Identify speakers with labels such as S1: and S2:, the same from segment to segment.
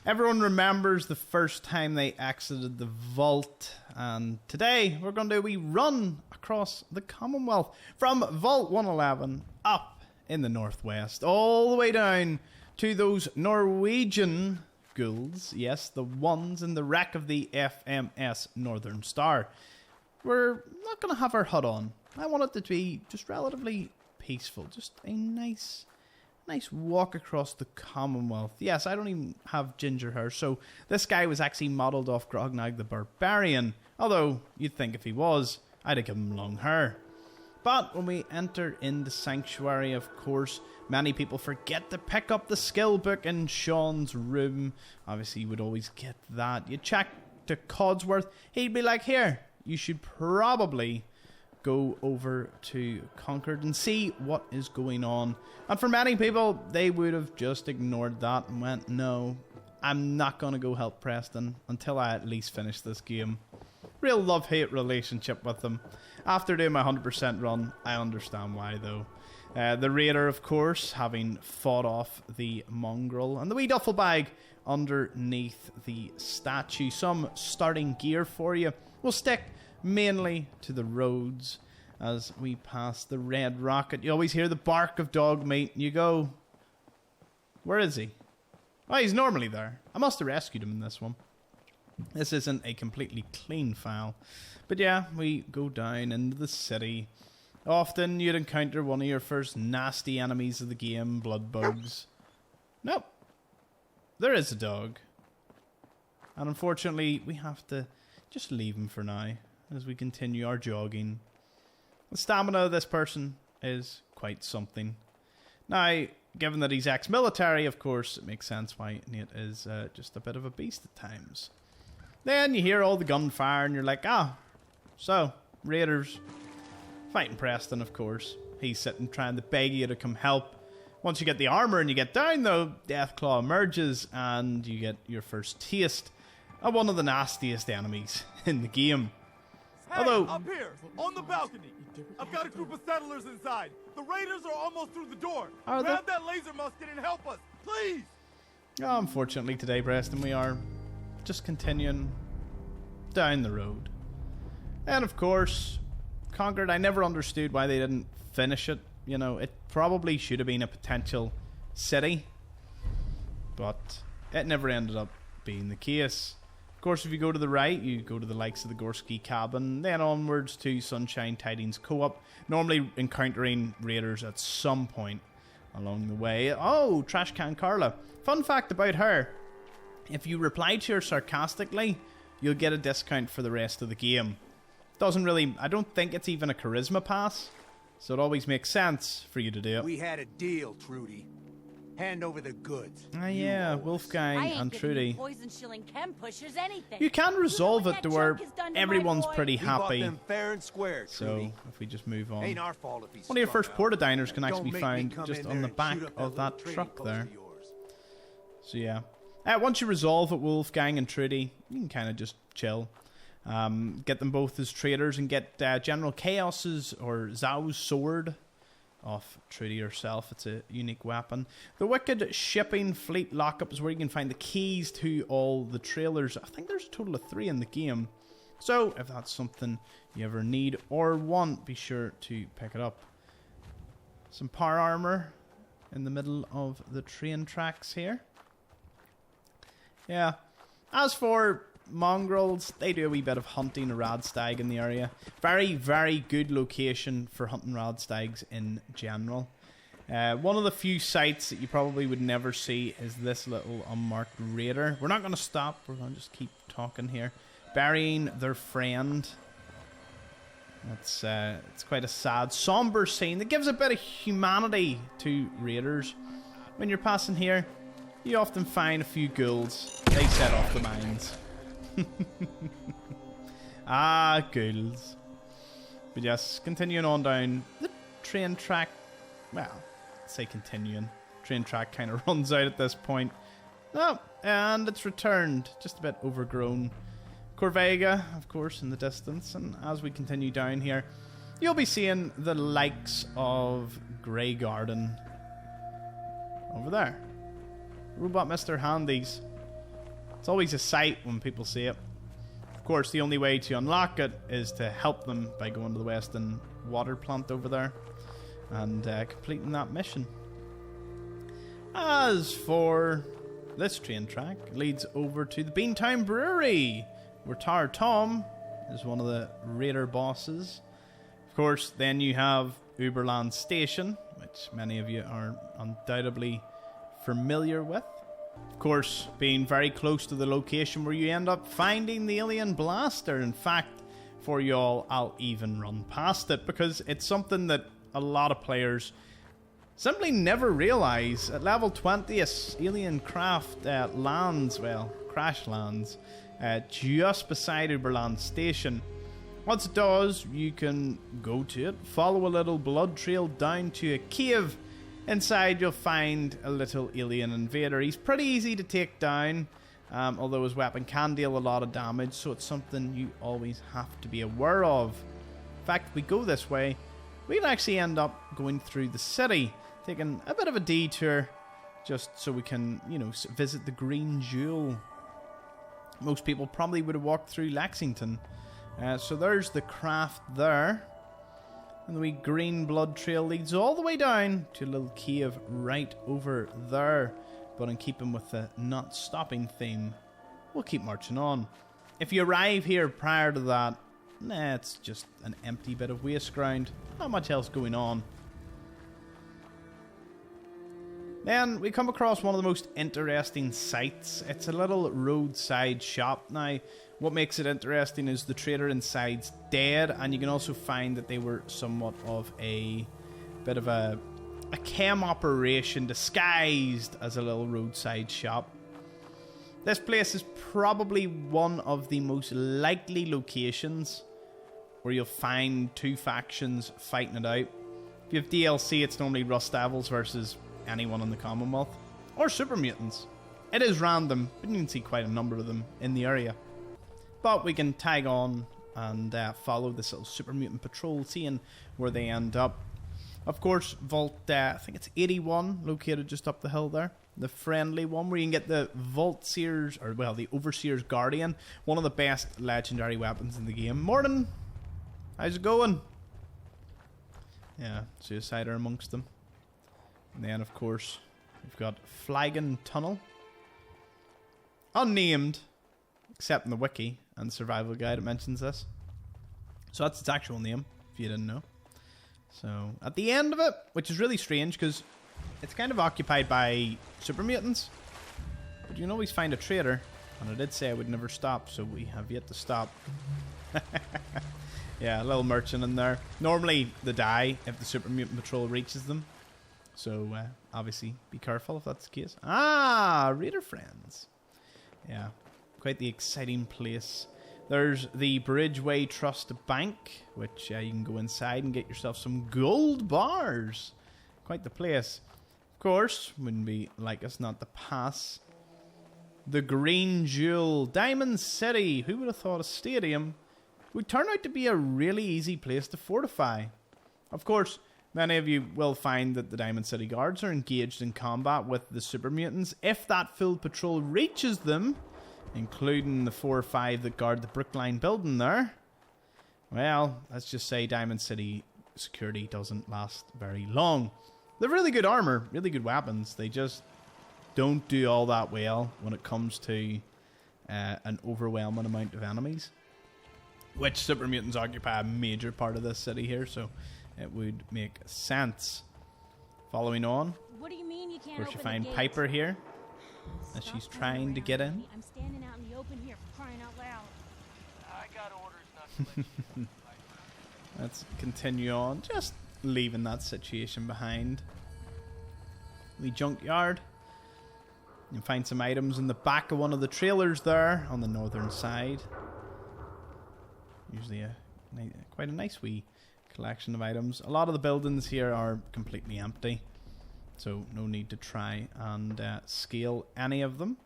S1: Everyone remembers the first time they exited the vault, and today we're going to do a wee run across the Commonwealth from Vault 111 up in the northwest, all the way down to those Norwegian ghouls, yes, the ones in the wreck of the FMS Northern Star. We're not going to have our HUD on. I want it to be just relatively peaceful, just a nice walk across the Commonwealth. Yes, I don't even have ginger hair, so this guy was actually modelled off Grognag the Barbarian, although you'd think if he was, I'd have given him long hair. But when we enter in the sanctuary, of course, many people forget to pick up the skill book in Sean's room. Obviously, you would always get that. You check to Codsworth, he'd be like, here, you should probably go over to Concord and see what is going on. And for many people, they would have just ignored that and went, no, I'm not going to go help Preston until I at least finish this game. Real love-hate relationship with them. After doing my 100% run, I understand why though. The Raider, of course, having fought off the mongrel, and the wee duffel bag underneath the statue. Some starting gear for you. We'll stick mainly to the roads as we pass the red rocket. You always hear the bark of dog meat and you go, where is he? Oh, he's normally there. I must have rescued him in this one. This isn't a completely clean file. But yeah, we go down into the city. Often you'd encounter one of your first nasty enemies of the game, blood bugs. Nope. There is a dog. And unfortunately, we have to just leave him for now as we continue our jogging. The stamina of this person is quite something. Now, given that he's ex-military, of course, it makes sense why Nate is just a bit of a beast at times. Then you hear all the gunfire and you're like, so, Raiders. Fighting Preston, of course. He's sitting trying to beg you to come help. Once you get the armor and you get down, though, Deathclaw emerges and you get your first taste of one of the nastiest enemies in the game.
S2: Hey,
S1: although,
S2: up here, on the balcony. I've got a group of settlers inside. The Raiders are almost through the door. Grab that laser musket and help us, please.
S1: Unfortunately today, Preston, we are just continuing down the road. And of course, Concord, I never understood why they didn't finish it. You know, it probably should have been a potential city, but it never ended up being the case. Of course, if you go to the right, you go to the likes of the Gorski cabin, then onwards to Sunshine Tidings Co-op, normally encountering raiders at some point along the way. Oh, Trash Can Carla. Fun fact about her, if you reply to her sarcastically, you'll get a discount for the rest of the game. Doesn't really, I don't think it's even a charisma pass, so it always makes sense for you to do it.
S3: We had a deal, Trudy. Hand over the goods.
S1: Ah yeah, Wolfgang and Trudy.
S4: Poison shilling chem pushers anything.
S1: You can resolve it to where everyone's pretty
S3: We bought
S1: happy.
S3: them fair and square, Trudy.
S1: So if we just move on.
S3: Ain't our fault if he's
S1: One of your
S3: strung
S1: first
S3: out.
S1: porta-diners can actually
S3: Don't
S1: be
S3: make me
S1: found
S3: come
S1: just
S3: in
S1: on
S3: there
S1: the
S3: and
S1: back
S3: shoot up
S1: of
S3: that
S1: that
S3: little
S1: truck
S3: trading
S1: there.
S3: post of yours.
S1: So yeah. Once you resolve it, Wolfgang and Trudy, you can kind of just chill. Get them both as traders and get General Chaos's or Zhao's sword off Trudy herself. It's a unique weapon. The Wicked Shipping Fleet lockup is where you can find the keys to all the trailers. I think there's a total of 3 in the game. So if that's something you ever need or want, be sure to pick it up. Some power armor in the middle of the train tracks here. Yeah. As for mongrels, they do a wee bit of hunting a radstag in the area. Very, very good location for hunting radstags in general. One of the few sites that you probably would never see is this little unmarked raider. We're not going to stop. We're going to just keep talking here. Burying their friend. It's quite a sad, somber scene that gives a bit of humanity to raiders. When you're passing here, you often find a few ghouls. They set off the mines. Ghouls. But yes, continuing on down the train track. Well, let's say continuing. Train track kind of runs out at this point. Oh, and it's returned. Just a bit overgrown. Corvega, of course, in the distance. And as we continue down here, you'll be seeing the likes of Grey Garden over there. Robot Mr. Handy's It's always a sight when people see it. Of course, the only way to unlock it is to help them by going to the Western water plant over there and completing that mission. As for this train track, it leads over to the Beantown Brewery, where Tower Tom is one of the raider bosses. Of course, then you have Oberland Station, which many of you are undoubtedly familiar with. Of course, being very close to the location where you end up finding the alien blaster. In fact, for y'all, I'll even run past it because it's something that a lot of players simply never realize. At level 20, a alien craft crash lands just beside Oberland Station. Once it does, you can go to it, follow a little blood trail down to a cave. Inside, you'll find a little alien invader. He's pretty easy to take down, although his weapon can deal a lot of damage, so it's something you always have to be aware of. In fact, if we go this way, we'll actually end up going through the city, taking a bit of a detour, just so we can, visit the Green Jewel. Most people probably would have walked through Lexington. So there's the craft there. And the wee green blood trail leads all the way down to a little cave right over there. But in keeping with the not stopping theme, we'll keep marching on. If you arrive here prior to that, it's just an empty bit of waste ground. Not much else going on. Then we come across one of the most interesting sights. It's a little roadside shop. Now, what makes it interesting is the trader inside's dead, and you can also find that they were somewhat of a bit of a chem operation disguised as a little roadside shop. This place is probably one of the most likely locations where you'll find two factions fighting it out. If you have DLC, it's normally Rust Devils versus anyone in the Commonwealth, or super mutants. It is random, but you can see quite a number of them in the area. But we can tag on and follow this little super mutant patrol, seeing where they end up. Of course, Vault, I think it's 81, located just up the hill there. The friendly one where you can get the the Overseer's Guardian, one of the best legendary weapons in the game. Morning! How's it going? Yeah, Suicider amongst them. And then, of course, we've got Flagon Tunnel. Unnamed, except in the wiki and the survival guide it mentions this. So that's its actual name, if you didn't know. So, at the end of it, which is really strange because it's kind of occupied by super mutants, but you can always find a trader, and I did say I would never stop, so we have yet to stop. Yeah, a little merchant in there. Normally they die if the super mutant patrol reaches them, so obviously be careful if that's the case. Raider friends. Yeah, quite the exciting place. There's the Bridgeway Trust Bank, which you can go inside and get yourself some gold bars. Quite the place. Of course, wouldn't be like us not to pass the Green Jewel, Diamond City. Who would have thought a stadium would turn out to be a really easy place to fortify? Of course, many of you will find that the Diamond City guards are engaged in combat with the super mutants. If that full patrol reaches them, including the 4 or 5 that guard the Brookline building there, well, let's just say Diamond City security doesn't last very long. They're really good armor, really good weapons. They just don't do all that well when it comes to an overwhelming amount of enemies, which super mutants occupy a major part of this city here, so it would make sense. Following on,
S4: What do you mean you can't
S1: of course you
S4: open
S1: find
S4: the gate?
S1: Piper here as
S4: Stop
S1: she's
S4: running
S1: trying to
S4: around
S1: get
S4: me.
S1: in.
S4: I'm standing out in the open here for crying out loud.
S5: I got orders not to let
S1: Let's continue on, just leaving that situation behind. The junkyard. You can find some items in the back of one of the trailers there on the northern side. Usually quite a nice wee collection of items. A lot of the buildings here are completely empty, so no need to try and scale any of them.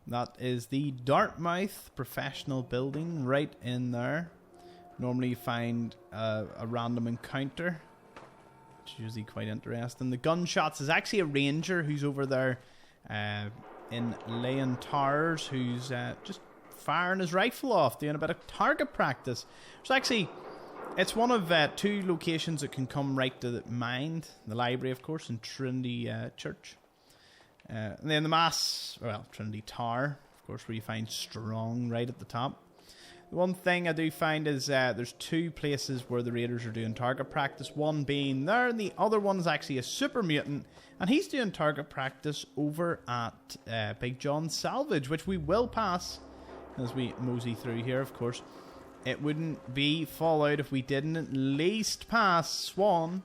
S1: That is the Dartmouth Professional Building right in there. Normally you find a random encounter, which is usually quite interesting. The gunshots is actually a ranger who's over there in Leon Towers, who's just firing his rifle off, doing a bit of target practice. So actually, it's one of 2 locations that can come right to the mind. The library, of course, and Trinity Church. And then the Trinity Tower, of course, where you find Strong right at the top. The one thing I do find is there's 2 places where the Raiders are doing target practice. One being there, and the other one is actually a super mutant, and he's doing target practice over at Big John Salvage, which we will pass as we mosey through here, of course. It wouldn't be Fallout if we didn't at least pass Swan.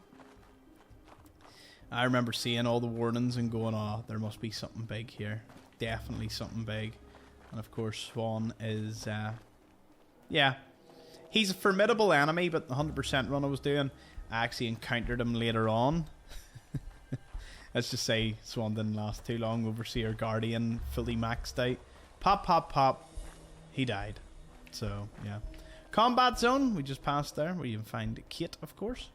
S1: I remember seeing all the warnings and going, oh, there must be something big here. Definitely something big. And of course, Swan is... yeah, he's a formidable enemy, but the 100% run I was doing, I actually encountered him later on. Let's just say Swan didn't last too long. Overseer Guardian, fully maxed out. Pop, pop, pop. He died. So, yeah. Combat zone, we just passed there, where you can find Kate, of course.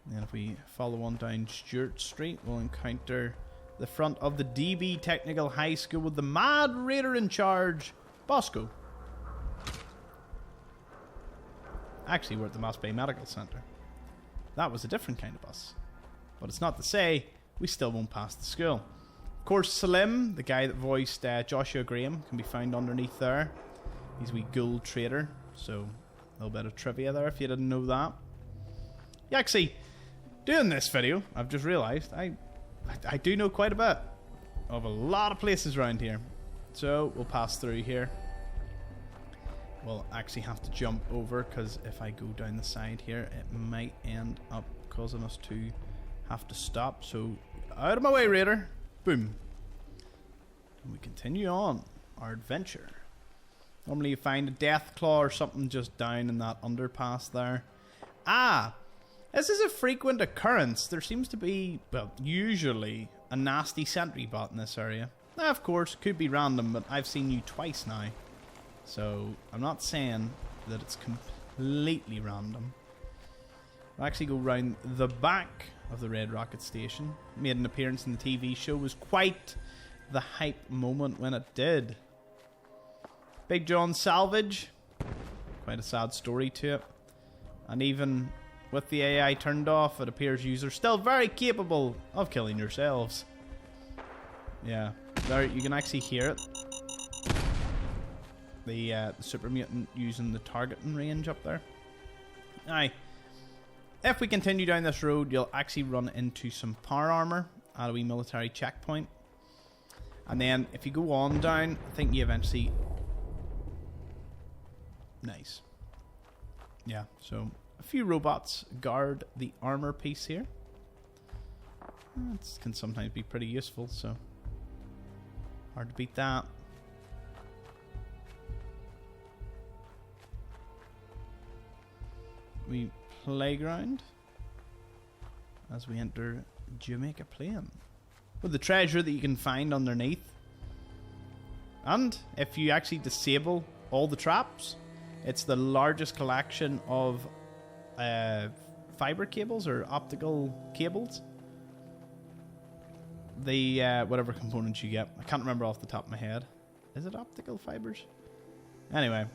S1: And then if we follow on down Stewart Street, we'll encounter the front of the DB Technical High School with the Mad Raider in charge, Bosco. Actually, we're at the Moss Bay Medical Centre. That was a different kind of bus. But it's not to say we still won't pass the school. Of course, Slim, the guy that voiced Joshua Graham, can be found underneath there. He's a wee ghoul trader. So, a little bit of trivia there if you didn't know that. Yeah, actually, doing this video, I've just realised I do know quite a bit of a lot of places around here. So, we'll pass through here. We'll actually have to jump over, because if I go down the side here, it might end up causing us to have to stop. So, out of my way, Raider. Boom. And we continue on our adventure. Normally you find a death claw or something just down in that underpass there. Ah! This is a frequent occurrence. There seems to be, well, usually a nasty sentry bot in this area. Now, of course, could be random, but I've seen you twice now. So, I'm not saying that it's completely random. I'll actually go round the back of the Red Rocket Station. Made an appearance in the TV show. Was quite the hype moment when it did. Big John Salvage. Quite a sad story to it. And even with the AI turned off, it appears users still very capable of killing yourselves. Yeah, there you can actually hear it. The super mutant using the targeting range up there. Aye. If we continue down this road, you'll actually run into some power armor at a wee military checkpoint. And then if you go on down, I think you eventually... Nice. Yeah, so a few robots guard the armor piece here. That can sometimes be pretty useful, so hard to beat that. We playground as we enter Jamaica Plain with the treasure that you can find underneath. And if you actually disable all the traps, it's the largest collection of fiber cables or optical cables. The whatever components you get, I can't remember off the top of my head. Is it optical fibers? Anyway,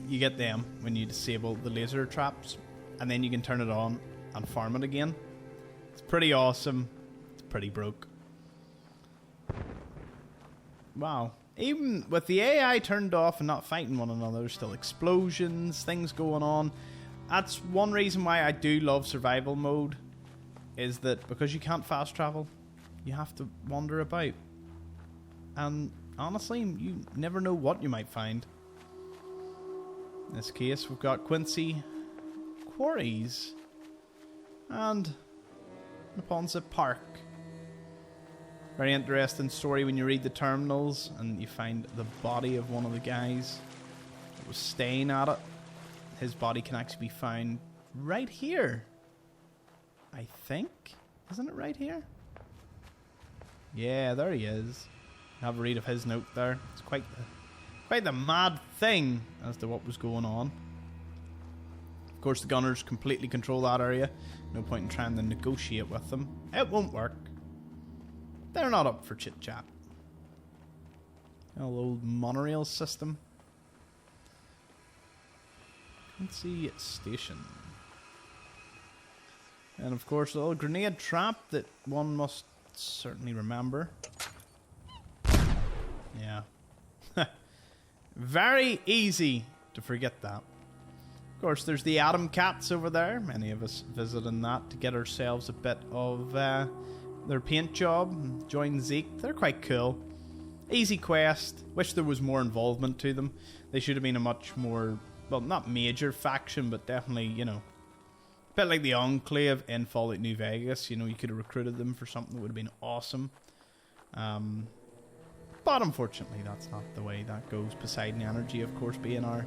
S1: you get them when you disable the laser traps, and then you can turn it on and farm it again. It's pretty awesome. It's pretty broke. Wow. Even with the AI turned off and not fighting one another, there's still explosions, things going on. That's one reason why I do love survival mode, is that because you can't fast travel, you have to wander about. And honestly, you never know what you might find. In this case, we've got Quincy Quarries and Naponza Park. Very interesting story when you read the terminals and you find the body of one of the guys that was staying at it. His body can actually be found right here, I think. Isn't it right here? Yeah, there he is. Have a read of his note there. It's quite the mad thing as to what was going on. Of course, the gunners completely control that area. No point in trying to negotiate with them. It won't work. they're not up for chit-chat. A little monorail system. Quincy Station. And of course, a little grenade trap that one must certainly remember. Yeah. Very easy to forget that. Of course, there's the Atom Cats over there. Many of us visiting that to get ourselves a bit of their paint job. Join Zeke. They're quite cool. Easy quest. Wish there was more involvement to them. They should have been a much more, well, not major faction, but definitely, you know, a bit like the Enclave in Fallout New Vegas. You know, you could have recruited them for something that would have been awesome. But unfortunately, that's not the way that goes. Poseidon Energy, of course, being our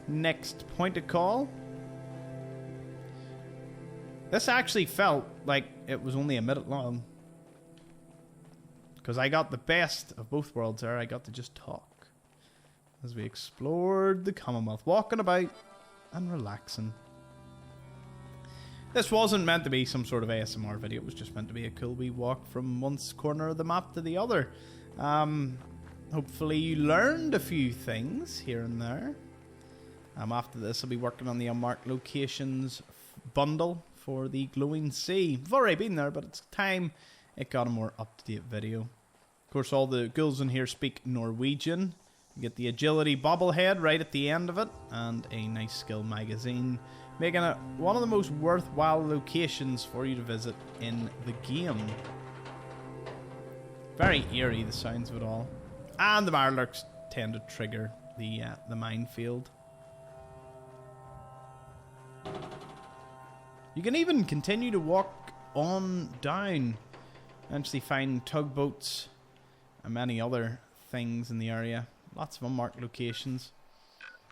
S1: next point of call. This actually felt like it was only a minute long. Because I got the best of both worlds there. I got to just talk as we explored the Commonwealth, walking about and relaxing. This wasn't meant to be some sort of ASMR video. It was just meant to be a cool wee walk from one corner of the map to the other. Hopefully you learned a few things here and there. After this, I'll be working on the unmarked locations bundle for the Glowing Sea. I've already been there, but it's time it got a more up-to-date video. Of course, all the ghouls in here speak Norwegian. You get the agility bobblehead right at the end of it, and a nice skill magazine, making it one of the most worthwhile locations for you to visit in the game. Very eerie, the sounds of it all. And the Mirelurks tend to trigger the minefield. You can even continue to walk on down. Eventually find tugboats and many other things in the area. Lots of unmarked locations.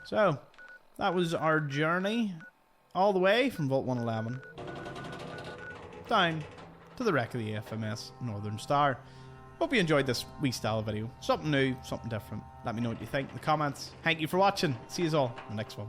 S1: So, that was our journey all the way from Vault 111 down to the wreck of the FMS Northern Star. Hope you enjoyed this wee style video. Something new, something different. Let me know what you think in the comments. Thank you for watching. See you all in the next one.